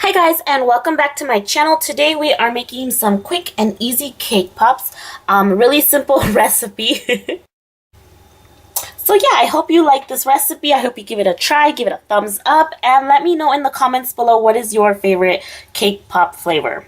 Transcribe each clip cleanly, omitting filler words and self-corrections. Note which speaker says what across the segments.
Speaker 1: Hi guys, and welcome back to my channel. Today we are making some quick and easy cake pops. Really simple recipe. So yeah, I hope you like this recipe. I hope you give it a try, give it a thumbs up, and let me know in the comments below what is your favorite cake pop flavor.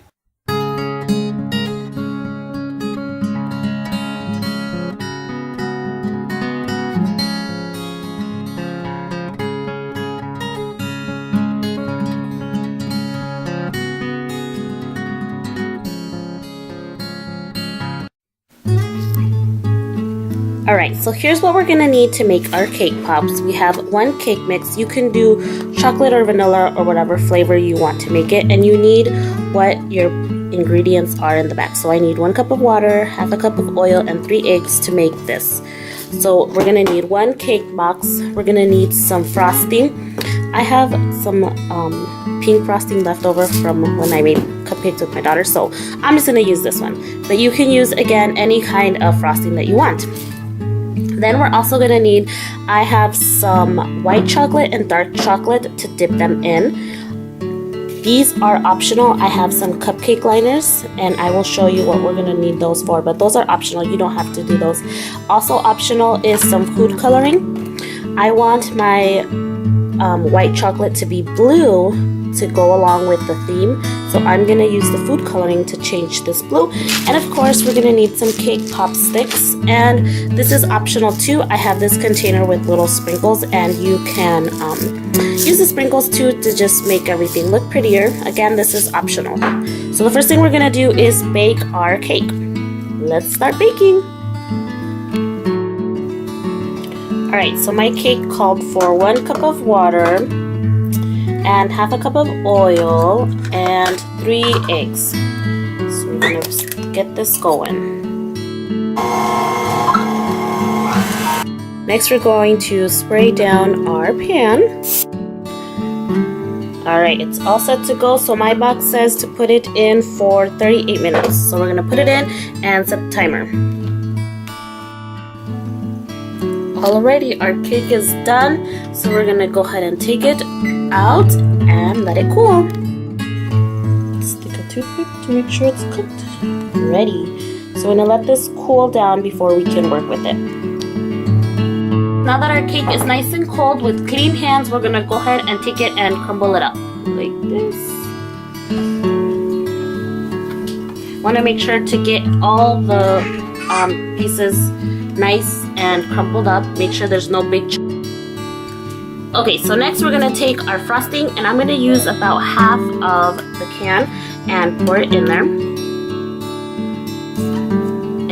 Speaker 1: Alright, so here's what we're going to need to make our cake pops. We have one cake mix. You can do chocolate or vanilla or whatever flavor you want to make it. And you need what your ingredients are in the back. So I need 1 cup of water, half a cup of oil, and 3 eggs to make this. So we're going to need 1 cake box. We're going to need some frosting. I have some pink frosting left over from when I made cupcakes with my daughter. So I'm just going to use this one. But you can use, again, any kind of frosting that you want. Then we're also going to need, I have some white chocolate and dark chocolate to dip them in. These are optional. I have some cupcake liners and I will show you what we're going to need those for, but those are optional. You don't have to do those. Also optional is some food coloring. I want my white chocolate to be blue to go along with the theme. So I'm going to use the food coloring to change this blue. And of course we're going to need some cake pop sticks, and this is optional too. I have this container with little sprinkles, and you can use the sprinkles too to just make everything look prettier. Again, this is optional. So the first thing we're going to do is bake our cake. Let's start baking. Alright, so my cake called for 1 cup of water and half a cup of oil and 3 eggs. So we're going to get this going. Next we're going to spray down our pan. Alright, it's all set to go. So my box says to put it in for 38 minutes. So we're going to put it in and set the timer. Alrighty, our cake is done. So we're going to go ahead and take it out and let it cool. Stick a toothpick to make sure it's cooked. Ready. So we're going to let this cool down before we can work with it. Now that our cake is nice and cold, with clean hands, we're going to go ahead and take it and crumble it up like this. Want to make sure to get all the pieces nice and crumpled up. Make sure there's no big chunks. Okay, so next we're going to take our frosting, and I'm going to use about half of the can and pour it in there.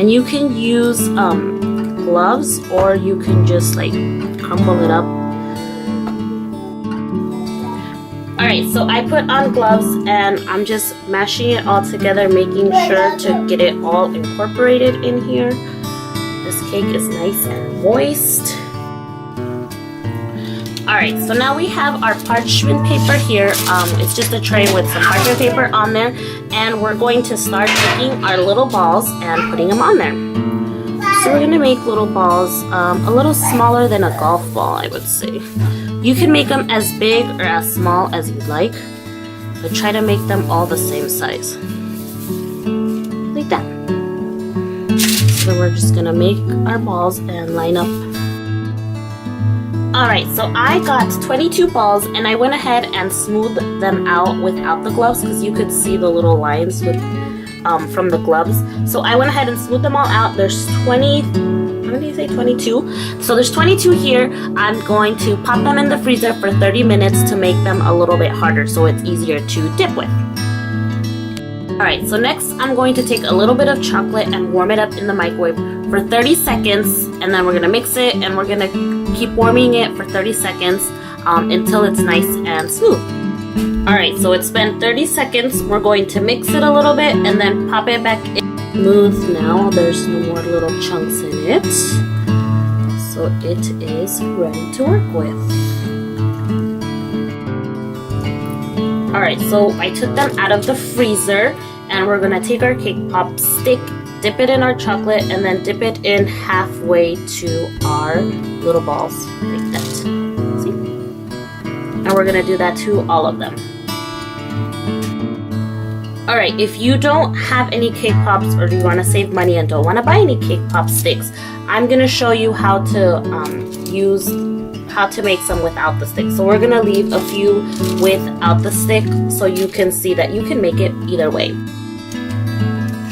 Speaker 1: And you can use gloves, or you can just like crumble it up. Alright, so I put on gloves and I'm just mashing it all together, making sure to get it all incorporated in here. This cake is nice and moist. Alright, so now we have our parchment paper here. It's just a tray with some parchment paper on there, and we're going to start making our little balls and putting them on there. So we're going to make little balls a little smaller than a golf ball, I would say. You can make them as big or as small as you'd like, but try to make them all the same size. Like that. So we're just going to make our balls and line up. Alright, so I got 22 balls, and I went ahead and smoothed them out without the gloves because you could see the little lines with from the gloves. So I went ahead and smoothed them all out. There's 20, how many did you say? 22? So there's 22 here. I'm going to pop them in the freezer for 30 minutes to make them a little bit harder so it's easier to dip with. Alright, so next I'm going to take a little bit of chocolate and warm it up in the microwave for 30 seconds, and then we're going to mix it, and we're going to keep warming it for 30 seconds until it's nice and smooth. Alright, so it's been 30 seconds. We're going to mix it a little bit and then pop it back in. Smooth now. There's no more little chunks in it. So it is ready to work with. Alright, so I took them out of the freezer, and we're going to take our cake pop stick, dip it in our chocolate, and then dip it in halfway to our little balls, like that. See? And we're going to do that to all of them. Alright, if you don't have any cake pops or you want to save money and don't want to buy any cake pop sticks, I'm going to show you how to make some without the stick. So we're going to leave a few without the stick so you can see that you can make it either way.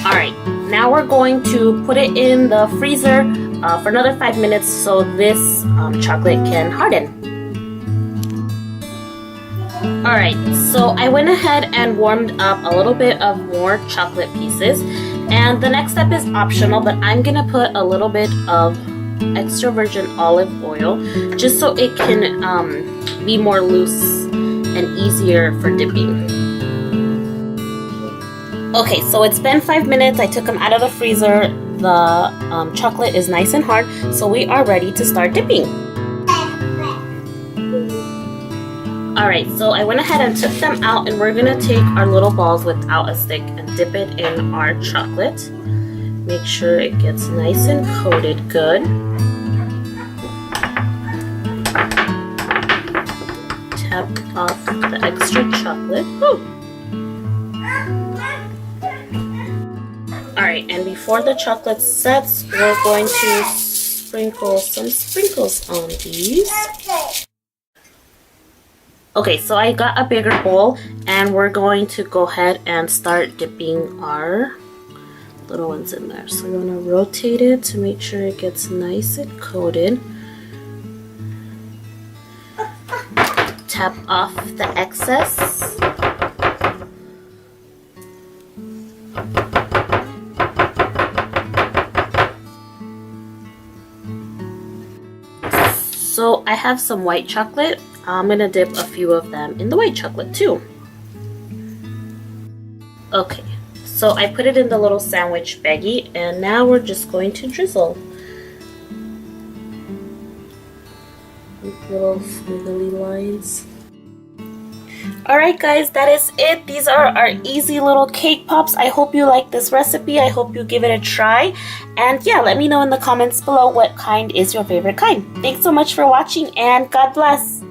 Speaker 1: Alright, now we're going to put it in the freezer for another 5 minutes so this chocolate can harden. Alright, so I went ahead and warmed up a little bit of more chocolate pieces, and the next step is optional, but I'm gonna put a little bit of extra virgin olive oil just so it can be more loose and easier for dipping. Okay, so it's been 5 minutes. I took them out of the freezer. The chocolate is nice and hard, so we are ready to start dipping. Alright, so I went ahead and took them out, and we're going to take our little balls without a stick and dip it in our chocolate. Make sure it gets nice and coated good. Tap off the extra chocolate. Alright, and before the chocolate sets, we're going to sprinkle some sprinkles on these. Okay, so I got a bigger bowl, and we're going to go ahead and start dipping our little ones in there. So we're going to rotate it to make sure it gets nice and coated. Tap off the excess. So I have some white chocolate. I'm gonna dip a few of them in the white chocolate too. Okay, so I put it in the little sandwich baggie, and now we're just going to drizzle. Little squiggly lines. Alright guys, that is it. These are our easy little cake pops. I hope you like this recipe. I hope you give it a try. And yeah, let me know in the comments below what kind is your favorite kind. Thanks so much for watching, and God bless.